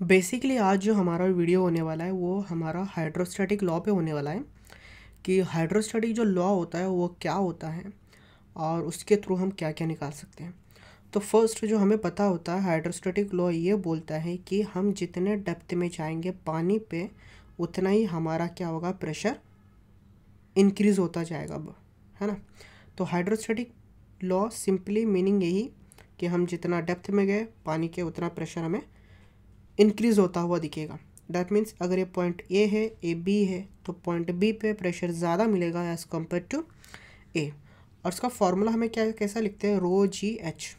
Basically आज जो हमारा वीडियो होने वाला है वो हमारा हाइड्रोस्टैटिक लॉ पे होने वाला है कि हाइड्रोस्टैटिक जो लॉ होता है वो क्या होता है और उसके थ्रू हम क्या क्या निकाल सकते हैं। तो फर्स्ट जो हमें पता होता है, हाइड्रोस्टैटिक लॉ ये बोलता है कि हम जितने डेप्थ में जाएंगे पानी पे उतना ही हमारा क्या होगा, प्रेशर इंक्रीज़ होता जाएगा अब, है ना। तो हाइड्रोस्टैटिक लॉ सिंपली मीनिंग यही कि हम जितना डेप्थ में गए पानी के उतना प्रेशर हमें इंक्रीज़ होता हुआ दिखेगा। दैट मीन्स अगर ये पॉइंट ए है, ए बी है, तो पॉइंट बी पे प्रेशर ज़्यादा मिलेगा एज़ कम्पेयर टू ए। और इसका फॉर्मूला हमें क्या कैसा लिखते हैं, रो जी एच।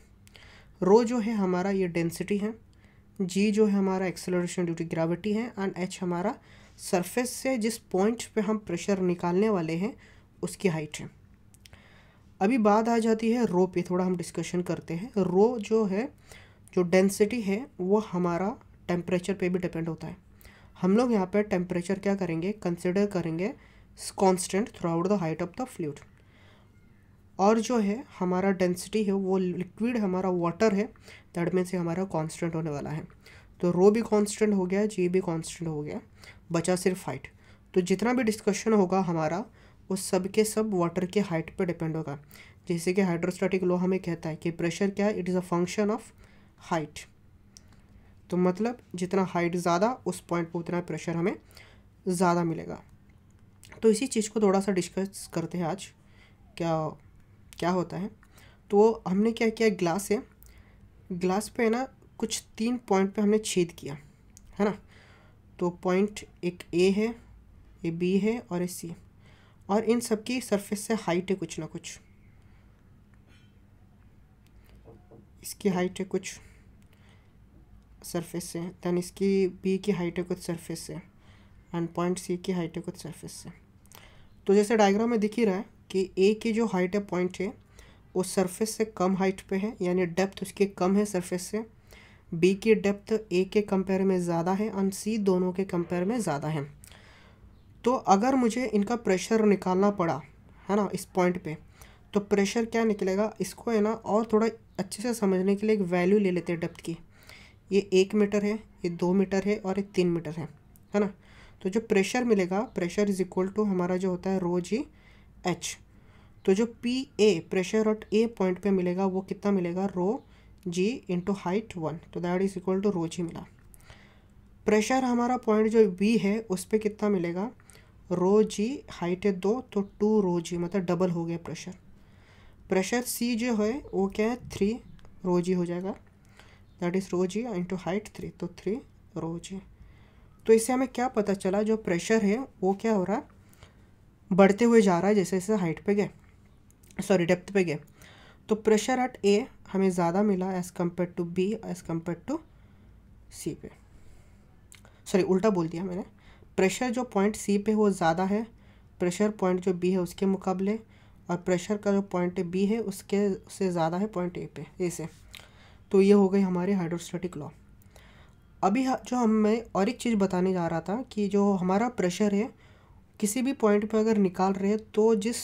रो जो है हमारा ये डेंसिटी है, जी जो है हमारा एक्सेलरेशन ड्यू टू ग्रेविटी है, एंड एच हमारा सरफेस से जिस पॉइंट पे हम प्रेशर निकालने वाले हैं उसकी हाइट है। अभी बात आ जाती है रो पे, थोड़ा हम डिस्कशन करते हैं। रो जो है, जो डेंसिटी है वो हमारा टेम्परेचर पे भी डिपेंड होता है। हम लोग यहाँ पे टेम्परेचर क्या करेंगे, कंसिडर करेंगे constant through out the height of the fluid. और जो है हमारा डेंसिटी है वो लिक्विड हमारा वाटर है, दैट मीन्स हमारा कांस्टेंट होने वाला है। तो रो भी कांस्टेंट हो गया, जी भी कांस्टेंट हो गया, बचा सिर्फ हाइट। तो जितना भी डिस्कशन होगा हमारा वो सब के सब वाटर के हाइट पे डिपेंड होगा। जैसे कि हाइड्रोस्टैटिक लॉ हमें कहता है कि प्रेशर क्या है, it is a function of height. तो मतलब जितना हाइट ज़्यादा उस पॉइंट पर उतना प्रेशर हमें ज़्यादा मिलेगा। तो इसी चीज़ को थोड़ा सा डिस्कस करते हैं आज, क्या क्या होता है। तो हमने क्या किया, ग्लास है, ग्लास पे है ना कुछ 3 पॉइंट पे हमने छेद किया, है ना। तो पॉइंट एक ए है, ये बी है और ये सी, और इन सब की सरफेस से हाइट है कुछ ना कुछ। इसकी हाइट है कुछ सरफेस से, दैन इसकी बी की हाइट है कुछ सरफेस से, एंड पॉइंट सी की हाइट है कुछ सरफेस से। तो जैसे डायग्राम में दिख ही रहा है कि ए की जो हाइट है पॉइंट है वो सरफेस से कम हाइट पे है, यानी डेप्थ उसकी कम है सरफेस से। बी की डेप्थ ए के कंपेयर में ज़्यादा है और सी दोनों के कंपेयर में ज़्यादा है। तो अगर मुझे इनका प्रेशर निकालना पड़ा, है ना, इस पॉइंट पे, तो प्रेशर क्या निकलेगा, इसको है ना और थोड़ा अच्छे से समझने के लिए एक वैल्यू ले लेते हैं डेप्थ की। ये 1 मीटर है, ये 2 मीटर है और ये 3 मीटर है ना। तो जो प्रेशर मिलेगा, प्रेशर इज इक्वल टू हमारा जो होता है रो जी एच। तो जो पी ए प्रेशर और ए पॉइंट पे मिलेगा वो कितना मिलेगा, रो जी इंटू हाइट 1, तो दैट इज इक्वल टू रो जी मिला। प्रेशर हमारा पॉइंट जो बी है उस पर कितना मिलेगा, रो जी हाइट है 2 तो 2 रो जी, मतलब डबल हो गया प्रेशर। प्रेशर सी जो है वो क्या है 3 रो जी हो जाएगा, that is rho G into height 3, तो 3 रो जी। तो इससे हमें क्या पता चला, जो प्रेशर है वो क्या हो रहा है, बढ़ते हुए जा रहा है जैसे जैसे हाइट पे गए, सॉरी डेप्थ पे गए। तो प्रेशर एट ए हमें ज़्यादा मिला as compare to B as compare to C पे। सॉरी उल्टा बोल दिया मैंने, प्रेशर जो पॉइंट सी पे वो ज़्यादा है प्रेशर पॉइंट जो बी है उसके मुकाबले, और प्रेशर का जो पॉइंट बी है उसके से ज़्यादा है पॉइंट ए पे, ए से। तो ये हो गई हमारी हाइड्रोस्टैटिक लॉ। अभी जो मैं और एक चीज़ बताने जा रहा था कि जो हमारा प्रेशर है किसी भी पॉइंट पे अगर निकाल रहे हैं तो जिस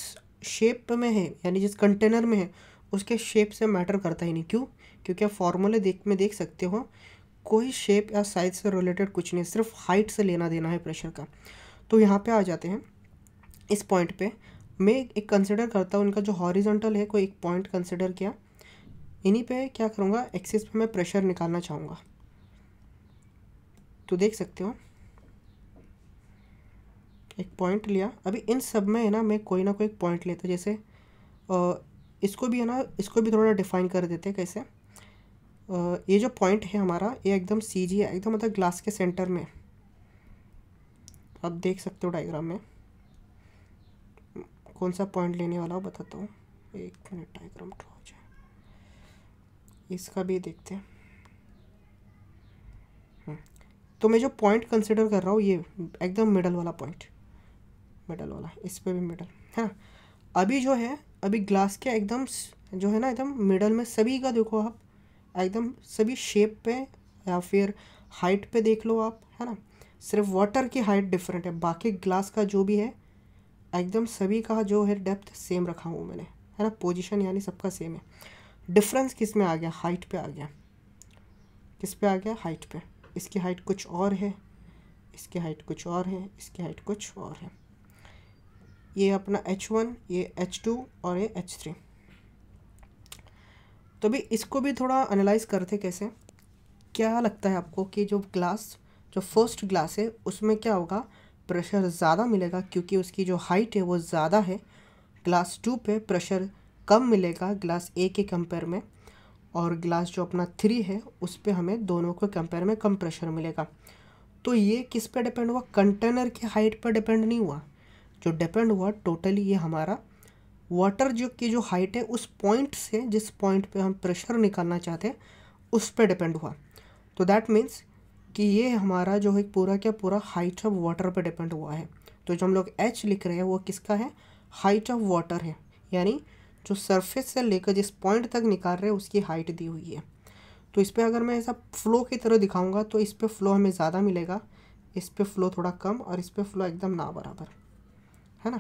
शेप में है, यानी जिस कंटेनर में है उसके शेप से मैटर करता ही नहीं। क्यों? क्योंकि आप फॉर्मूले देख सकते हो, कोई शेप या साइज से रिलेटेड कुछ नहीं, सिर्फ हाइट से लेना देना है प्रेशर का। तो यहाँ पे आ जाते हैं, इस पॉइंट पे मैं एक कंसिडर करता हूँ, इनका जो हॉरिजॉन्टल है कोई एक पॉइंट कंसिडर किया, इन्हीं पे क्या करूँगा, एक्सिस पे मैं प्रेशर निकालना चाहूँगा। तो देख सकते हो एक पॉइंट लिया, अभी इन सब में है ना मैं कोई ना कोई पॉइंट लेता, जैसे इसको भी है ना, इसको भी थोड़ा डिफाइन कर देते हैं कैसे। ये जो पॉइंट है हमारा ये एकदम सी जी है, एकदम मतलब ग्लास के सेंटर में, आप देख सकते हो डायग्राम में। कौन सा पॉइंट लेने वाला हो बताता हूँ, 1 मिनट डायग्राम ड्रॉ हो जाए, इसका भी देखते हैं। तो मैं जो पॉइंट कंसिडर कर रहा हूँ ये एकदम मिडल वाला पॉइंट, मिडल वाला, इस पर भी मिडल है। अभी जो है, अभी ग्लास के एकदम जो है ना एकदम मिडल में सभी का देखो आप, एकदम सभी शेप पे या फिर हाइट पे देख लो आप, है ना। सिर्फ वाटर की हाइट डिफरेंट है, बाकी ग्लास का जो भी है एकदम सभी का जो है डेप्थ सेम रखा हूँ मैंने, है ना। पोजीशन यानी सबका सेम है, डिफरेंस किस में आ गया, हाइट पे आ गया। किस पे आ गया, हाइट पे। इसकी हाइट कुछ और है, इसकी हाइट कुछ और है, इसकी हाइट कुछ और है। ये अपना H1, ये H2 और ये H3। तो भी इसको भी थोड़ा एनालाइज करते कैसे। क्या लगता है आपको कि जो फर्स्ट ग्लास है उसमें क्या होगा, प्रेशर ज़्यादा मिलेगा क्योंकि उसकी जो हाइट है वो ज़्यादा है। ग्लास 2 पे प्रेशर कम मिलेगा ग्लास ए के कंपेयर में, और ग्लास जो अपना 3 है उस पे हमें दोनों को कंपेयर में कम प्रेशर मिलेगा। तो ये किस पे डिपेंड हुआ, कंटेनर की हाइट पर डिपेंड नहीं हुआ। जो डिपेंड हुआ टोटली ये हमारा वाटर जो हाइट है उस पॉइंट से, जिस पॉइंट पे हम प्रेशर निकालना चाहते हैं उस पे डिपेंड हुआ। तो दैट मीन्स कि ये हमारा जो है पूरा क्या पूरा हाइट ऑफ वाटर पे डिपेंड हुआ है। तो जो हम लोग H लिख रहे हैं वो किसका है, हाइट ऑफ वाटर है, यानी जो सरफेस से लेकर जिस पॉइंट तक निकाल रहे हैं उसकी हाइट दी हुई है। तो इस पर अगर मैं ऐसा फ्लो की तरह दिखाऊंगा तो इस पर फ्लो हमें ज़्यादा मिलेगा, इस पर फ्लो थोड़ा कम, और इस पर फ्लो एकदम ना बराबर, है ना।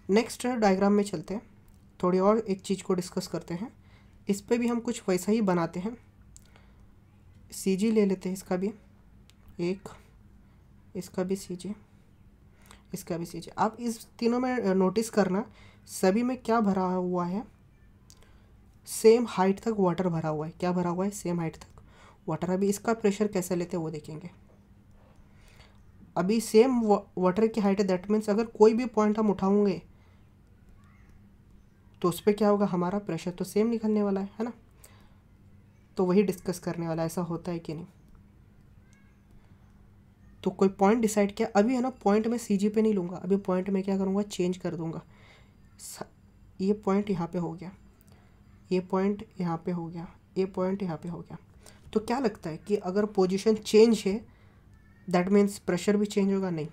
नेक्स्ट डायग्राम में चलते हैं, थोड़ी और एक चीज़ को डिस्कस करते हैं। इस पर भी हम कुछ वैसा ही बनाते हैं। CG ले लेते हैं, इसका भी एक, इसका भी CG, इसका भी CG। आप इस तीनों में नोटिस करना सभी में क्या भरा हुआ है, सेम हाइट तक वाटर भरा हुआ है। क्या भरा हुआ है, सेम हाइट तक वाटर। अभी इसका प्रेशर कैसे लेते हैं वो देखेंगे। अभी सेम वाटर की हाइट है, दैट मीन्स अगर कोई भी पॉइंट हम उठाओगे तो उस पर क्या होगा, हमारा प्रेशर तो सेम निकलने वाला है ना। तो वही डिस्कस करने वाला, ऐसा होता है कि नहीं। तो कोई पॉइंट डिसाइड किया, अभी है ना पॉइंट में CG पे नहीं लूँगा, अभी पॉइंट में क्या करूँगा, चेंज कर दूँगा। ये पॉइंट यहाँ पे हो गया, ये पॉइंट यहाँ पे हो गया, ये पॉइंट यहाँ पे हो गया। तो क्या लगता है कि अगर पोजीशन चेंज है दैट मीन्स प्रेशर भी चेंज होगा, नहीं,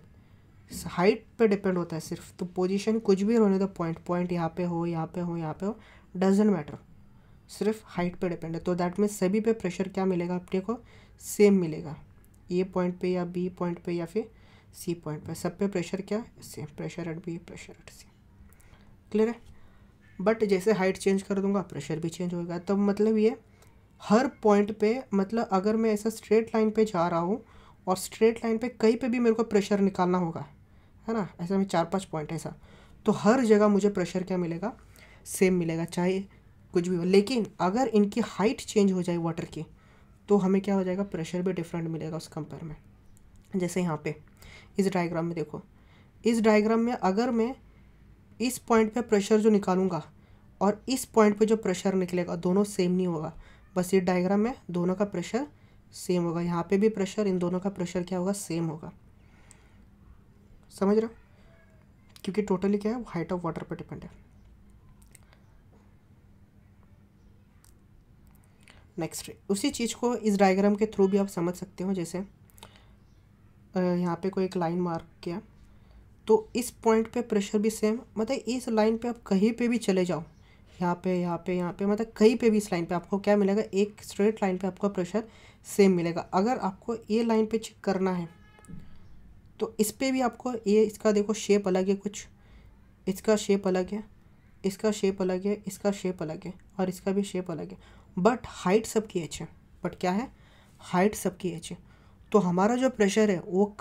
हाइट पे डिपेंड होता है सिर्फ। तो पोजीशन कुछ भी रहने दो, पॉइंट यहाँ पे हो, यहाँ पे हो, यहाँ पे हो, डजेंट मैटर, सिर्फ हाइट पे डिपेंड है। तो दैट मीन्स सभी पे प्रेशर क्या मिलेगा अपने को, सेम मिलेगा। ए पॉइंट पे या बी पॉइंट पे या फिर सी पॉइंट पे, सब पे प्रेशर क्या same, pressure at B, pressure at C. Clear है। बट जैसे हाइट चेंज कर दूंगा प्रेशर भी चेंज होगा। तो मतलब ये हर पॉइंट पे, मतलब अगर मैं ऐसा स्ट्रेट लाइन पे जा रहा हूँ और स्ट्रेट लाइन पे कहीं पे भी मेरे को प्रेशर निकालना होगा, है ना, ऐसा में 4-5 पॉइंट ऐसा, तो हर जगह मुझे प्रेशर क्या मिलेगा, सेम मिलेगा, चाहे कुछ भी हो। लेकिन अगर इनकी हाइट चेंज हो जाए वाटर की तो हमें क्या हो जाएगा, प्रेशर भी डिफरेंट मिलेगा उस कंपेयर में। जैसे यहाँ पे इस डायग्राम में देखो, इस डायग्राम में अगर मैं इस पॉइंट पे प्रेशर जो निकालूंगा और इस पॉइंट पे जो प्रेशर निकलेगा दोनों सेम नहीं होगा। बस ये डायग्राम में दोनों का प्रेशर सेम होगा, यहाँ पे भी प्रेशर, इन दोनों का प्रेशर क्या होगा, सेम होगा। समझ रहे हो, क्योंकि टोटली क्या है, हाइट ऑफ वाटर पर डिपेंड है। नेक्स्ट उसी चीज़ को इस डायग्राम के थ्रू भी आप समझ सकते हो। जैसे यहाँ पे कोई एक लाइन मार्क किया तो इस पॉइंट पे प्रेशर भी सेम, मतलब इस लाइन पे आप कहीं पे भी चले जाओ, यहाँ पे यहाँ पे यहाँ पे, मतलब कहीं पे भी इस लाइन पे आपको क्या मिलेगा, एक स्ट्रेट लाइन पे आपको प्रेशर सेम मिलेगा। अगर आपको ये लाइन पे चेक करना है तो इस पे भी आपको ये, इसका देखो शेप अलग है कुछ, इसका शेप अलग है, इसका शेप अलग है, इसका शेप अलग है, और इसका भी शेप अलग है, बट हाइट सबकी एच है। बट क्या है, हाइट सबकी एच है। तो हमारा जो प्रेशर है वो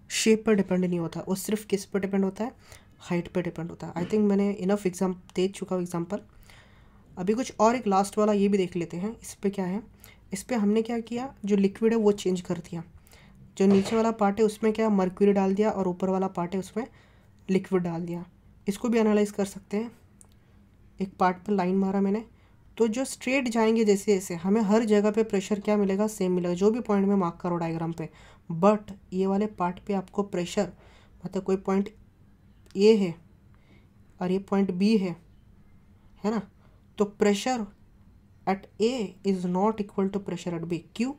शेप पर डिपेंड नहीं होता, वो सिर्फ किस पर डिपेंड होता है, हाइट पर डिपेंड होता है। आई थिंक मैंने इनफ दे चुका हूँ एग्जाम्पल। अभी कुछ और एक लास्ट वाला ये भी देख लेते हैं। इस पर क्या है, इस पर हमने क्या किया, जो लिक्विड है वो चेंज कर दिया। जो नीचे वाला पार्ट है उसमें क्या मर्क्यूरी डाल दिया, और ऊपर वाला पार्ट है उसमें लिक्विड डाल दिया। इसको भी एनालाइज कर सकते हैं। एक पार्ट पर लाइन मारा मैंने, तो जो स्ट्रेट जाएंगे जैसे जैसे हमें हर जगह पे प्रेशर क्या मिलेगा, सेम मिलेगा, जो भी पॉइंट में मार्क करो डायग्राम पे। बट ये वाले पार्ट पे आपको प्रेशर, मतलब कोई पॉइंट ए है और ये पॉइंट बी है ना, तो pressure at A is not equal to pressure at B. क्यों,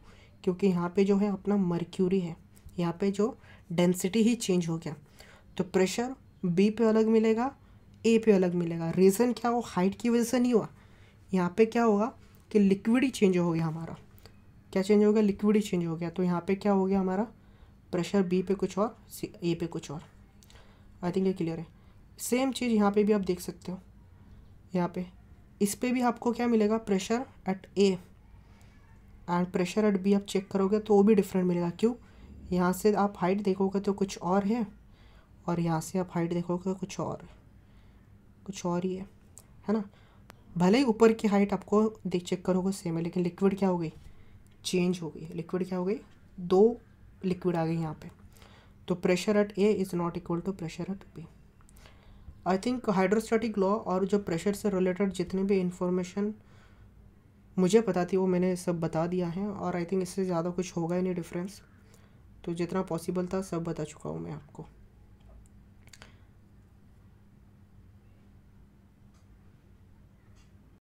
क्योंकि यहाँ पे जो है अपना मर्क्यूरी है, यहाँ पे जो डेंसिटी ही चेंज हो गया, तो प्रेशर बी पे अलग मिलेगा, ए पे अलग मिलेगा। रीज़न क्या हो, हाइट की वजह से नहीं हुआ। यहाँ पे क्या होगा कि लिक्विड ही चेंज हो गया हमारा, क्या चेंज हो गया, लिक्विड ही चेंज हो गया। तो यहाँ पे क्या हो गया, हमारा प्रेशर बी पे कुछ और, ए पे कुछ और। आई थिंक ये क्लियर है। सेम चीज़ यहाँ पे भी आप देख सकते हो, यहाँ पे इस पे भी आपको क्या मिलेगा, pressure at A and pressure at B आप चेक करोगे तो वो भी डिफरेंट मिलेगा। क्यों? यहाँ से आप हाइट देखोगे तो कुछ और है, और यहाँ से आप हाइट देखोगे तो कुछ और ही है ना। भले ही ऊपर की हाइट आपको देख चेक करोगे सेम है, लेकिन लिक्विड क्या हो गई, चेंज हो गई। लिक्विड क्या हो गई, दो लिक्विड आ गई यहाँ पे। तो pressure at A is not equal to pressure at B. I think hydrostatic law और जो प्रेशर से रिलेटेड जितने भी इंफॉर्मेशन मुझे पता थी वो मैंने सब बता दिया है, और आई थिंक इससे ज़्यादा कुछ होगा ही नहीं डिफरेंस। तो जितना पॉसिबल था सब बता चुका हूँ मैं आपको।